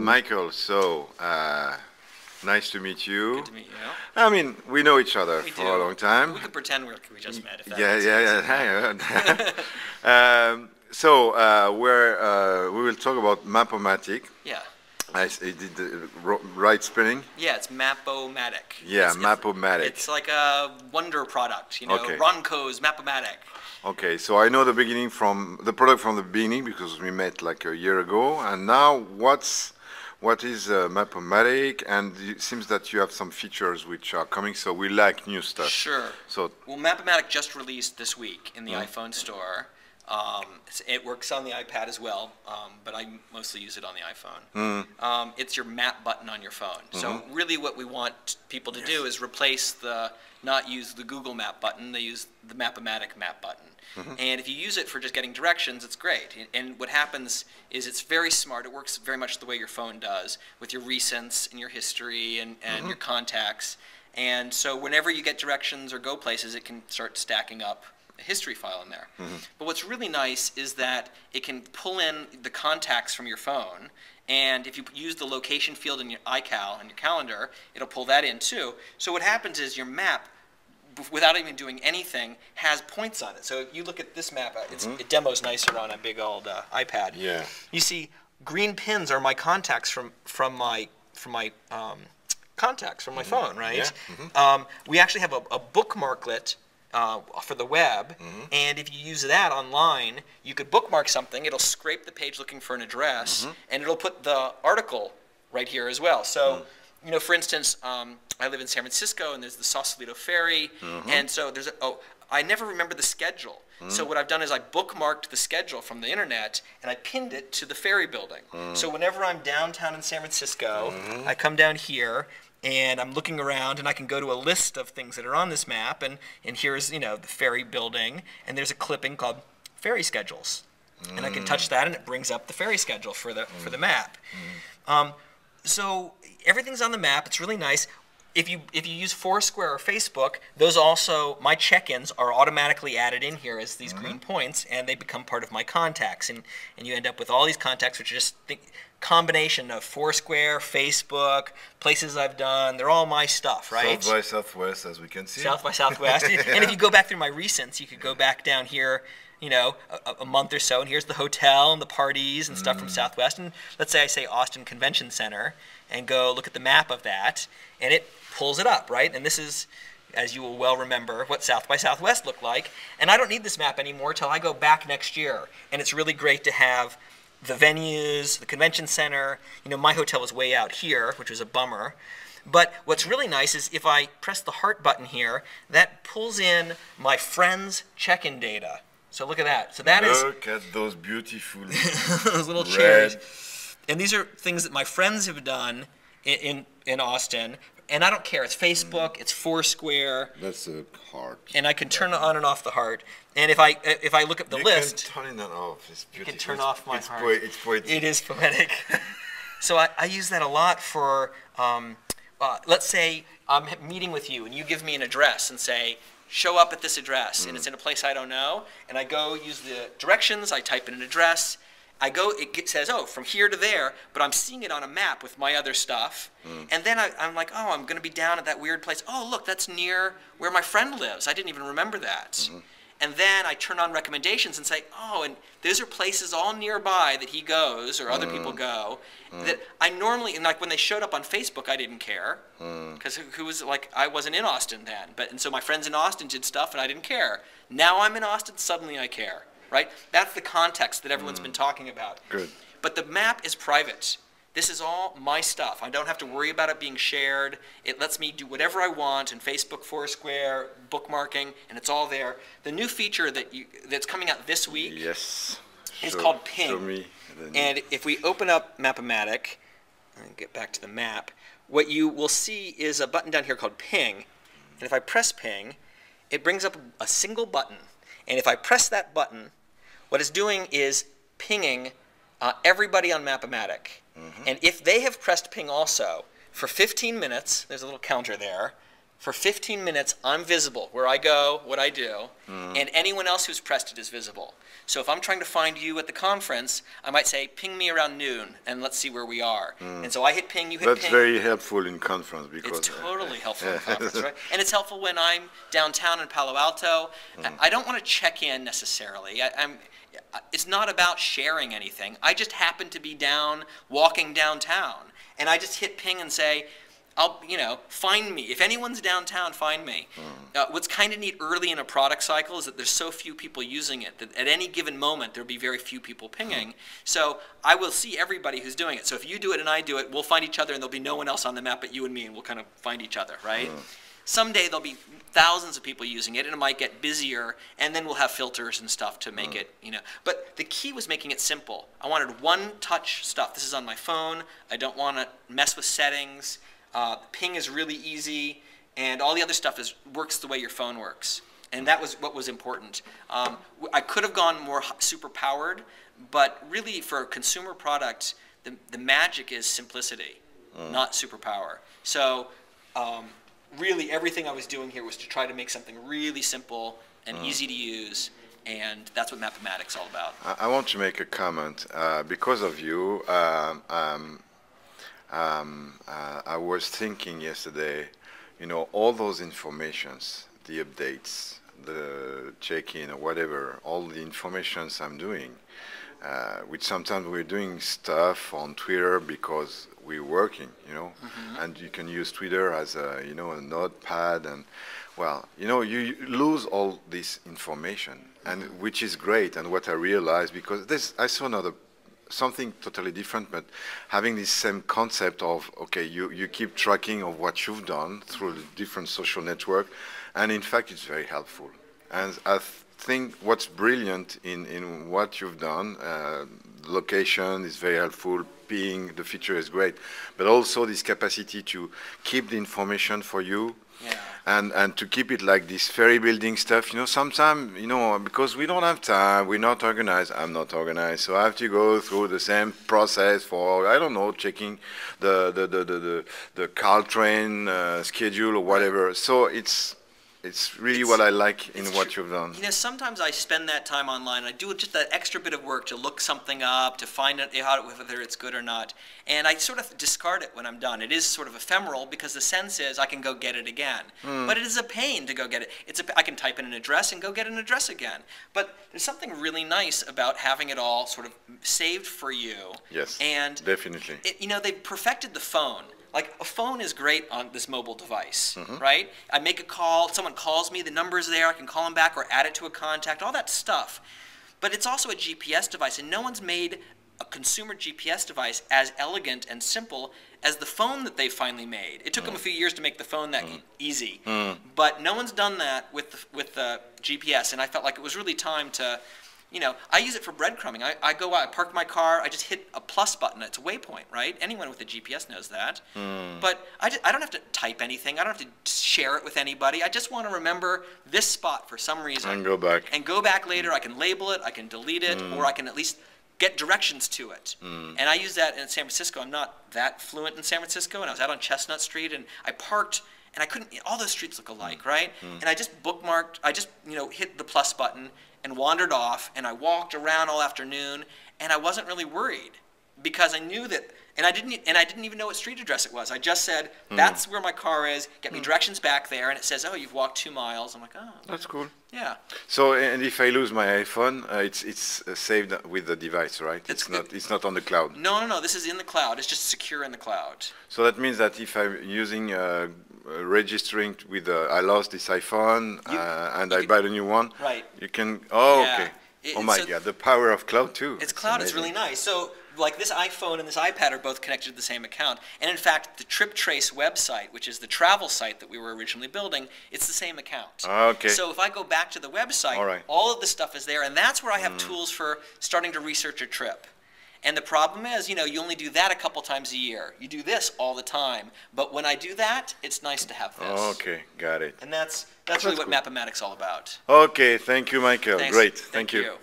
Michael, so nice to meet you. Good to meet you. I mean, we know each other We for do. a long time. We can pretend we just met. If that Yeah, makes yeah, sense. yeah. We will talk about Mapomatic. Yeah. I did the right spelling. Yeah, it's Mapomatic. Yeah, It's Mapomatic. It's like a wonder product, you know. Okay. Ronco's Mapomatic. Okay, so I know the beginning from the product from the beginning because we met like a year ago, and now what is Mapomatic? And it seems that you have some features which are coming, so we like new stuff. Sure. So Well, Mapomatic just released this week in the iPhone store. It works on the iPad as well, but I mostly use it on the iPhone. It's your map button on your phone. So really what we want people to do is replace not use the Google Map button, they use the Mapomatic map button. And if you use it for just getting directions, it's great. And what happens is it's very smart. It works very much the way your phone does with your recents and your history and your contacts. And so whenever you get directions or go places, it can start stacking up a history file in there. But what's really nice is that it can pull in the contacts from your phone, and if you use the location field in your iCal and your calendar, it'll pull that in too. So what happens is your map, without even doing anything, has points on it. So if you look at this map, it demos nicer on a big old iPad. yeah, You see green pins are my contacts from my contacts from my phone, right? Yeah. We actually have a bookmarklet for the web, and if you use that online, you could bookmark something, it'll scrape the page looking for an address, and it'll put the article right here as well. So, you know, for instance, I live in San Francisco, and there's the Sausalito Ferry, and so there's I never remember the schedule. So what I've done is I bookmarked the schedule from the internet, and I pinned it to the ferry building. So whenever I'm downtown in San Francisco, I come down here, and I'm looking around, and I can go to a list of things that are on this map, and here's, you know, the ferry building, and there's a clipping called ferry schedules, and I can touch that, and it brings up the ferry schedule for the map. So everything's on the map. It's really nice. If you use Foursquare or Facebook, those also, my check-ins are automatically added in here as these green points, and they become part of my contacts, and you end up with all these contacts, which are just combination of Foursquare, Facebook, places I've done. They're all my stuff, right? South by Southwest, as we can see. South by Southwest. And if you go back through my recents, you could go back down here, you know, a month or so, and here's the hotel and the parties and stuff from Southwest. And let's say I say Austin Convention Center and go look at the map of that, and it pulls it up, right? And this is, as you will well remember, what South by Southwest looked like. And I don't need this map anymore till I go back next year. And it's really great to have the venues, the convention center. You know, my hotel was way out here, which was a bummer. But what's really nice is if I press the heart button here, that pulls in my friends' check-in data. So look at that. So that is Look at those beautiful those little red cherries. And these are things that my friends have done in Austin. And I don't care. It's Facebook. It's Foursquare. That's a heart. And I can turn on and off the heart. And if I look at the list, You can turn it off. It's beautiful. you can turn off my heart. It's poetic. It is poetic. So I use that a lot for, let's say I'm meeting with you, and you give me an address and say, show up at this address, and it's in a place I don't know, and I go use the directions, I type in an address, I go, it says, oh, from here to there, but I'm seeing it on a map with my other stuff, and then I'm like, oh, I'm going to be down at that weird place. Oh, look, that's near where my friend lives. I didn't even remember that. And then I turn on recommendations and say, oh, and those are places all nearby that he goes or other people go that I normally, and like when they showed up on Facebook, I didn't care because who was like, I wasn't in Austin then. And so my friends in Austin did stuff and I didn't care. Now I'm in Austin, suddenly I care, right? That's the context that everyone's been talking about. Good. But the map is private. This is all my stuff. I don't have to worry about it being shared. It lets me do whatever I want in Facebook, Foursquare, bookmarking, and it's all there. The new feature that's coming out this week is called Ping. Show me. And if we open up Mapomatic, and get back to the map, what you will see is a button down here called Ping. And if I press Ping, it brings up a single button. And if I press that button, what it's doing is pinging everybody on Mapomatic. And if they have pressed ping also, for 15 minutes, there's a little counter there, For 15 minutes, I'm visible where I go, what I do, and anyone else who's pressed it is visible. So if I'm trying to find you at the conference, I might say, ping me around noon, and let's see where we are. And so I hit ping, you hit ping. That's very helpful in conference because it's totally helpful in conference, right? And it's helpful when I'm downtown in Palo Alto. I don't want to check in necessarily. It's not about sharing anything. I just happen to be walking downtown, and I just hit ping and say, find me. If anyone's downtown, find me. What's kind of neat early in a product cycle is that there's so few people using it that at any given moment there'll be very few people pinging. So I will see everybody who's doing it. So if you do it and I do it, we'll find each other and there'll be no one else on the map but you and me, and we'll kind of find each other, right? Someday there'll be thousands of people using it, and it might get busier, and then we'll have filters and stuff to make it, But the key was making it simple. I wanted one-touch stuff. This is on my phone. I don't want to mess with settings. Ping is really easy, and all the other stuff works the way your phone works. And that was what was important. I could have gone more super powered, but really for a consumer product, the magic is simplicity, not superpower. So really everything I was doing here was to try to make something really simple and easy to use, and that's what Mapomatic's all about. I want to make a comment. Because of you, I was thinking yesterday, all those informations, the updates, the check-in or whatever, all the informations I'm doing, which sometimes we're doing stuff on Twitter because we're working, and you can use Twitter as a, a notepad, and well, you lose all this information, and which is great. And what I realized, because I saw something totally different, but having this same concept of, okay, you keep tracking of what you've done through the different social network, and in fact it's very helpful. And I think what's brilliant in what you've done, location is very helpful, ping, the feature is great, but also this capacity to keep the information for you. Yeah. And to keep it like this ferry building stuff, sometimes, because we don't have time, we're not organized, I'm not organized, so I have to go through the same process for, I don't know, checking the Caltrain schedule or whatever. So it's really what I like in what you've done. Sometimes I spend that time online. I do just that extra bit of work to look something up, to find out whether it's good or not. And I sort of discard it when I'm done. It is sort of ephemeral because the sense is I can go get it again. But it is a pain to go get it. I can type in an address and go get an address again. But there's something really nice about having it all sort of saved for you. Yes, and definitely. They've perfected the phone. Like, a phone is great on this mobile device, right? I make a call, someone calls me, the number's there, I can call them back or add it to a contact, all that stuff. But it's also a GPS device, and no one's made a consumer GPS device as elegant and simple as the phone that they finally made. It took them a few years to make the phone that easy. But no one's done that with the GPS, and I felt like it was really time to... I use it for breadcrumbing. I go out, I park my car, I just hit a plus button. It's a waypoint, right? Anyone with a GPS knows that. But I don't have to type anything. I don't have to share it with anybody. I just want to remember this spot for some reason. And go back. And go back later. I can label it, I can delete it, or I can at least get directions to it. And I use that in San Francisco. I'm not that fluent in San Francisco, and I was out on Chestnut Street, and I parked, and I couldn't, all those streets look alike, right? And I just bookmarked, I just, hit the plus button, and wandered off, and I walked around all afternoon, and I wasn't really worried because I knew that, and I didn't even know what street address it was. I just said, that's where my car is, get me directions back there, and it says, oh, you've walked 2 miles. I'm like, oh. That's cool. Yeah. So, and if I lose my iPhone, it's saved with the device, right? It's not on the cloud. No, this is in the cloud. It's just secure in the cloud. So that means that if I'm using registering with I lost this iPhone and I buy the new one, right? You can. Oh, yeah. Okay. Oh my God, the power of cloud too. It's cloud. It's really nice. So, like, this iPhone and this iPad are both connected to the same account. And in fact, the TripTrace website, which is the travel site that we were originally building, it's the same account. Okay. So if I go back to the website, all of the stuff is there, and that's where I have tools for starting to research a trip. And the problem is, you only do that a couple times a year. You do this all the time. But when I do that, it's nice to have this. Okay, got it. And that's really what Mapomatic's all about. Okay, thank you, Michael. Thanks. Great, Thank you. you.